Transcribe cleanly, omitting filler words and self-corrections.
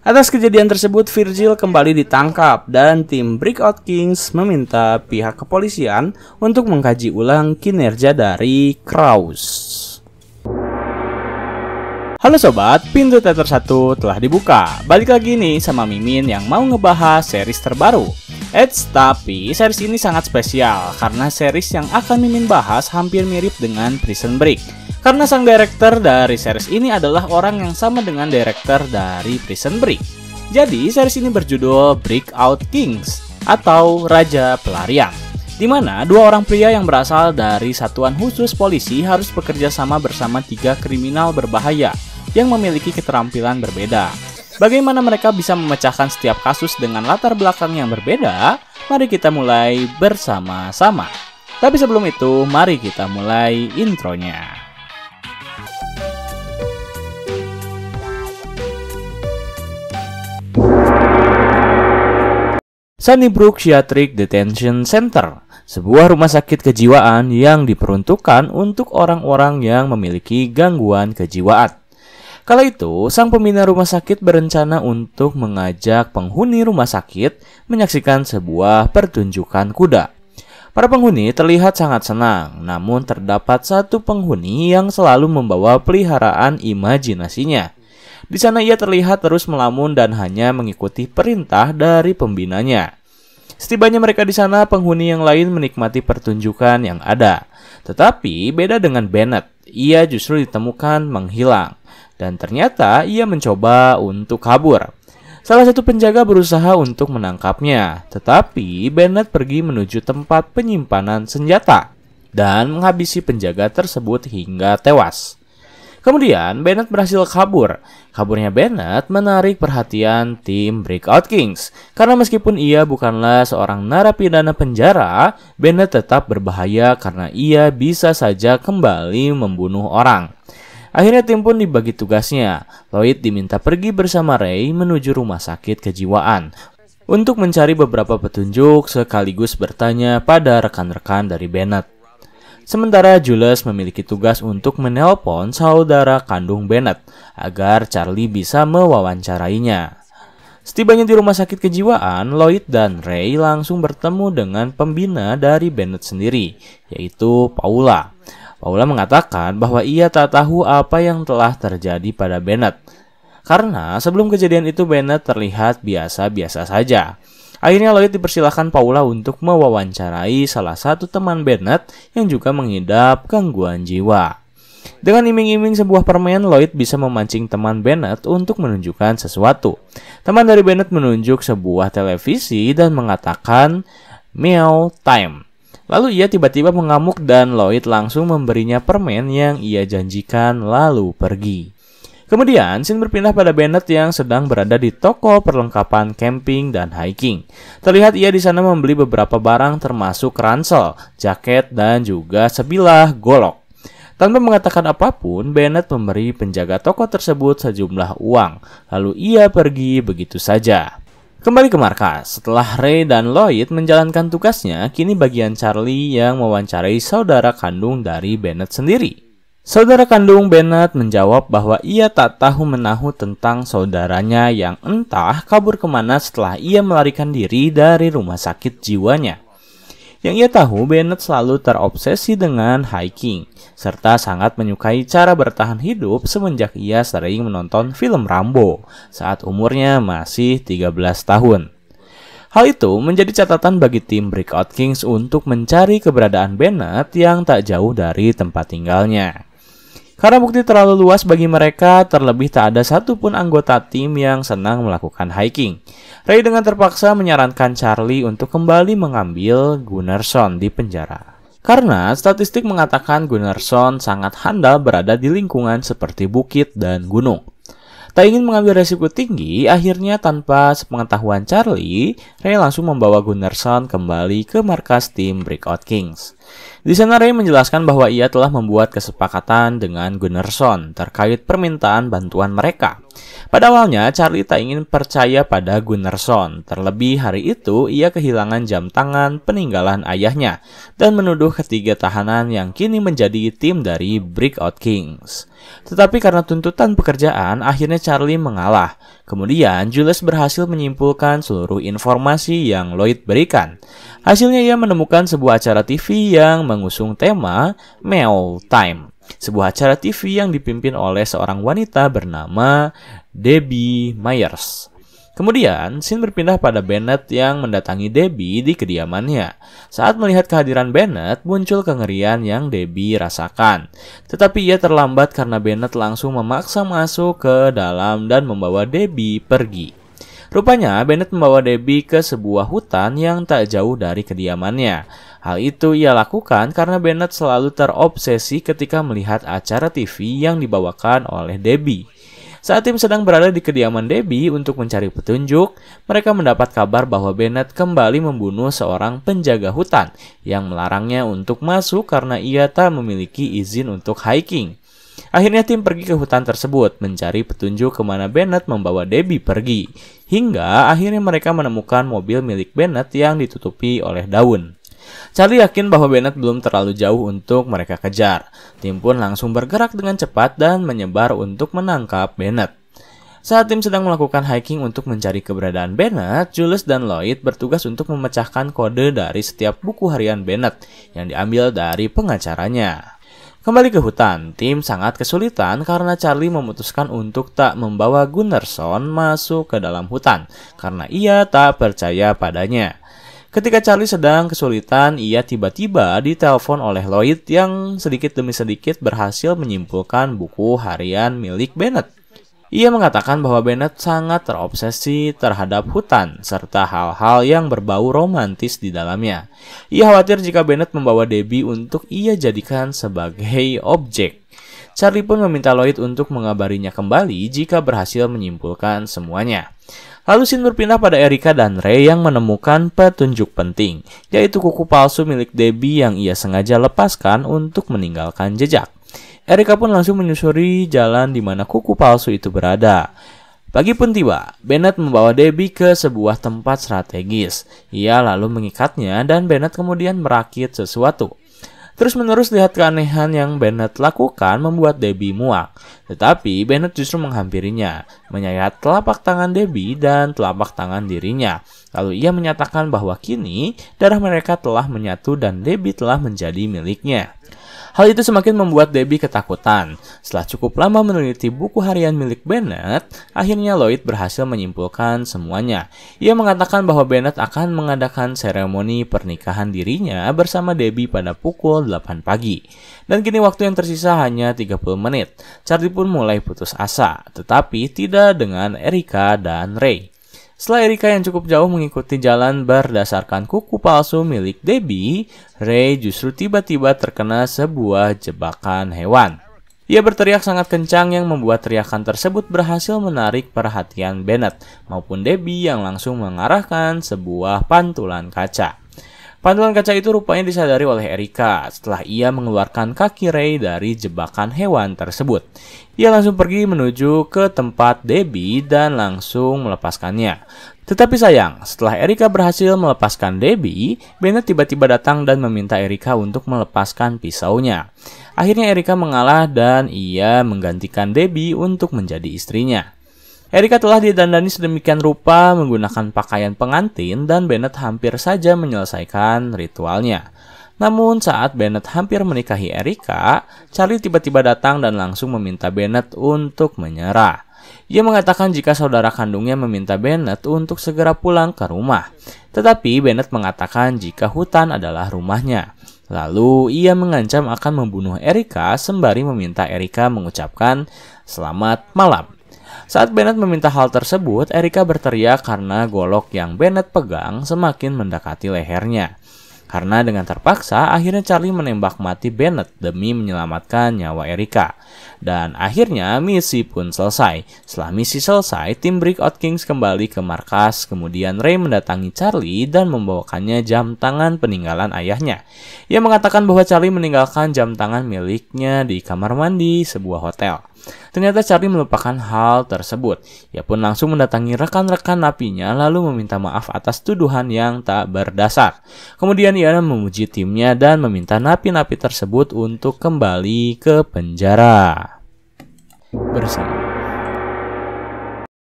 Atas kejadian tersebut, Virgil kembali ditangkap dan tim Breakout Kings meminta pihak kepolisian untuk mengkaji ulang kinerja dari Krause. Halo sobat, pintu teater 1 telah dibuka. Balik lagi nih sama Mimin yang mau ngebahas series terbaru. Tapi series ini sangat spesial karena series yang akan Mimin bahas hampir mirip dengan Prison Break. Karena sang director dari series ini adalah orang yang sama dengan director dari Prison Break. Jadi series ini berjudul Breakout Kings atau Raja Pelarian, di mana dua orang pria yang berasal dari satuan khusus polisi harus bekerja sama bersama 3 kriminal berbahaya yang memiliki keterampilan berbeda. Bagaimana mereka bisa memecahkan setiap kasus dengan latar belakang yang berbeda? Mari kita mulai bersama-sama. Tapi sebelum itu, mari kita mulai intronya. Sunnybrook Psychiatric Detention Center, sebuah rumah sakit kejiwaan yang diperuntukkan untuk orang-orang yang memiliki gangguan kejiwaan. Kala itu, sang pembina rumah sakit berencana untuk mengajak penghuni rumah sakit menyaksikan sebuah pertunjukan kuda. Para penghuni terlihat sangat senang, namun terdapat satu penghuni yang selalu membawa peliharaan imajinasinya. Di sana ia terlihat terus melamun dan hanya mengikuti perintah dari pembinanya. Setibanya mereka di sana, penghuni yang lain menikmati pertunjukan yang ada. Tetapi beda dengan Bennett, ia justru ditemukan menghilang. Dan ternyata ia mencoba untuk kabur. Salah satu penjaga berusaha untuk menangkapnya, tetapi Bennett pergi menuju tempat penyimpanan senjata dan menghabisi penjaga tersebut hingga tewas. Kemudian Bennett berhasil kabur. Kaburnya Bennett menarik perhatian tim Breakout Kings. Karena meskipun ia bukanlah seorang narapidana penjara, Bennett tetap berbahaya karena ia bisa saja kembali membunuh orang. Akhirnya tim pun dibagi tugasnya. Lloyd diminta pergi bersama Ray menuju rumah sakit kejiwaan untuk mencari beberapa petunjuk sekaligus bertanya pada rekan-rekan dari Bennett. Sementara Jules memiliki tugas untuk menelpon saudara kandung Bennett agar Charlie bisa mewawancarainya. Setibanya di rumah sakit kejiwaan, Lloyd dan Ray langsung bertemu dengan pembina dari Bennett sendiri, yaitu Paula. Paula mengatakan bahwa ia tak tahu apa yang telah terjadi pada Bennett, karena sebelum kejadian itu Bennett terlihat biasa-biasa saja. Akhirnya Lloyd dipersilakan Paula untuk mewawancarai salah satu teman Bennett yang juga mengidap gangguan jiwa. Dengan iming-iming sebuah permen, Lloyd bisa memancing teman Bennett untuk menunjukkan sesuatu. Teman dari Bennett menunjuk sebuah televisi dan mengatakan meow time. Lalu ia tiba-tiba mengamuk dan Lloyd langsung memberinya permen yang ia janjikan lalu pergi. Kemudian, scene berpindah pada Bennett yang sedang berada di toko perlengkapan camping dan hiking. Terlihat ia di sana membeli beberapa barang termasuk ransel, jaket, dan juga sebilah golok. Tanpa mengatakan apapun, Bennett memberi penjaga toko tersebut sejumlah uang. Lalu ia pergi begitu saja. Kembali ke markas, setelah Ray dan Lloyd menjalankan tugasnya, kini bagian Charlie yang mewawancarai saudara kandung dari Bennett sendiri. Saudara kandung Bennett menjawab bahwa ia tak tahu menahu tentang saudaranya yang entah kabur kemana setelah ia melarikan diri dari rumah sakit jiwanya. Yang ia tahu, Bennett selalu terobsesi dengan hiking, serta sangat menyukai cara bertahan hidup semenjak ia sering menonton film Rambo saat umurnya masih 13 tahun. Hal itu menjadi catatan bagi tim Breakout Kings untuk mencari keberadaan Bennett yang tak jauh dari tempat tinggalnya. Karena bukti terlalu luas bagi mereka, terlebih tak ada satupun anggota tim yang senang melakukan hiking. Ray dengan terpaksa menyarankan Charlie untuk kembali mengambil Gunnarsson di penjara. Karena statistik mengatakan Gunnarsson sangat handal berada di lingkungan seperti bukit dan gunung. Tak ingin mengambil resiko tinggi, akhirnya tanpa sepengetahuan Charlie, Ray langsung membawa Gunnarsson kembali ke markas tim Breakout Kings. Di sana Ray menjelaskan bahwa ia telah membuat kesepakatan dengan Gunnarsson terkait permintaan bantuan mereka. Pada awalnya, Charlie tak ingin percaya pada Gunnarsson. Terlebih hari itu, ia kehilangan jam tangan peninggalan ayahnya dan menuduh ketiga tahanan yang kini menjadi tim dari Breakout Kings. Tetapi karena tuntutan pekerjaan, akhirnya Charlie mengalah. Kemudian Jules berhasil menyimpulkan seluruh informasi yang Lloyd berikan. Hasilnya ia menemukan sebuah acara TV yang mengusung tema Meow Time. Sebuah acara TV yang dipimpin oleh seorang wanita bernama Debbie Myers. Kemudian, scene berpindah pada Bennett yang mendatangi Debbie di kediamannya. Saat melihat kehadiran Bennett, muncul kengerian yang Debbie rasakan. Tetapi ia terlambat karena Bennett langsung memaksa masuk ke dalam dan membawa Debbie pergi. Rupanya, Bennett membawa Debbie ke sebuah hutan yang tak jauh dari kediamannya. Hal itu ia lakukan karena Bennett selalu terobsesi ketika melihat acara TV yang dibawakan oleh Debbie. Saat tim sedang berada di kediaman Debbie untuk mencari petunjuk, mereka mendapat kabar bahwa Bennett kembali membunuh seorang penjaga hutan yang melarangnya untuk masuk karena ia tak memiliki izin untuk hiking. Akhirnya tim pergi ke hutan tersebut mencari petunjuk kemana Bennett membawa Debbie pergi. Hingga akhirnya mereka menemukan mobil milik Bennett yang ditutupi oleh daun. Charlie yakin bahwa Bennett belum terlalu jauh untuk mereka kejar. Tim pun langsung bergerak dengan cepat dan menyebar untuk menangkap Bennett. Saat tim sedang melakukan hiking untuk mencari keberadaan Bennett, Jules dan Lloyd bertugas untuk memecahkan kode dari setiap buku harian Bennett yang diambil dari pengacaranya. Kembali ke hutan, tim sangat kesulitan karena Charlie memutuskan untuk tak membawa Gunnarsson masuk ke dalam hutan karena ia tak percaya padanya. Ketika Charlie sedang kesulitan, ia tiba-tiba ditelepon oleh Lloyd yang sedikit demi sedikit berhasil menyimpulkan buku harian milik Bennett. Ia mengatakan bahwa Bennett sangat terobsesi terhadap hutan serta hal-hal yang berbau romantis di dalamnya. Ia khawatir jika Bennett membawa Debbie untuk ia jadikan sebagai objek. Charlie pun meminta Lloyd untuk mengabarinya kembali jika berhasil menyimpulkan semuanya. Lalu scene berpindah pada Erica dan Ray yang menemukan petunjuk penting, yaitu kuku palsu milik Debbie yang ia sengaja lepaskan untuk meninggalkan jejak. Erica pun langsung menyusuri jalan di mana kuku palsu itu berada. Pagi pun tiba, Bennett membawa Debbie ke sebuah tempat strategis. Ia lalu mengikatnya dan Bennett kemudian merakit sesuatu. Terus-menerus lihat keanehan yang Bennett lakukan membuat Debbie muak. Tetapi Bennett justru menghampirinya, menyayat telapak tangan Debbie dan telapak tangan dirinya. Lalu ia menyatakan bahwa kini darah mereka telah menyatu dan Debbie telah menjadi miliknya. Hal itu semakin membuat Debbie ketakutan. Setelah cukup lama meneliti buku harian milik Bennett, akhirnya Lloyd berhasil menyimpulkan semuanya. Ia mengatakan bahwa Bennett akan mengadakan seremoni pernikahan dirinya bersama Debbie pada pukul 8 pagi. Dan kini waktu yang tersisa hanya 30 menit. Charlie pun mulai putus asa, tetapi tidak dengan Erica dan Ray. Setelah Erica yang cukup jauh mengikuti jalan berdasarkan kuku palsu milik Debbie, Ray justru tiba-tiba terkena sebuah jebakan hewan. Ia berteriak sangat kencang yang membuat teriakan tersebut berhasil menarik perhatian Bennett maupun Debbie yang langsung mengarahkan sebuah pantulan kaca. Pantulan kaca itu rupanya disadari oleh Erica setelah ia mengeluarkan kaki Ray dari jebakan hewan tersebut. Ia langsung pergi menuju ke tempat Debbie dan langsung melepaskannya. Tetapi sayang, setelah Erica berhasil melepaskan Debbie, Bennett tiba-tiba datang dan meminta Erica untuk melepaskan pisaunya. Akhirnya Erica mengalah dan ia menggantikan Debbie untuk menjadi istrinya. Erica telah didandani sedemikian rupa menggunakan pakaian pengantin dan Bennett hampir saja menyelesaikan ritualnya. Namun saat Bennett hampir menikahi Erica, Charlie tiba-tiba datang dan langsung meminta Bennett untuk menyerah. Ia mengatakan jika saudara kandungnya meminta Bennett untuk segera pulang ke rumah. Tetapi Bennett mengatakan jika hutan adalah rumahnya. Lalu ia mengancam akan membunuh Erica sembari meminta Erica mengucapkan selamat malam. Saat Bennett meminta hal tersebut, Erica berteriak karena golok yang Bennett pegang semakin mendekati lehernya. Karena dengan terpaksa, akhirnya Charlie menembak mati Bennett demi menyelamatkan nyawa Erica. Dan akhirnya misi pun selesai. Setelah misi selesai, tim Breakout Kings kembali ke markas. Kemudian Ray mendatangi Charlie dan membawakannya jam tangan peninggalan ayahnya. Ia mengatakan bahwa Charlie meninggalkan jam tangan miliknya di kamar mandi sebuah hotel. Ternyata Charlie melupakan hal tersebut. Ia pun langsung mendatangi rekan-rekan napinya lalu meminta maaf atas tuduhan yang tak berdasar. Kemudian ia memuji timnya dan meminta napi-napi tersebut untuk kembali ke penjara. Bersama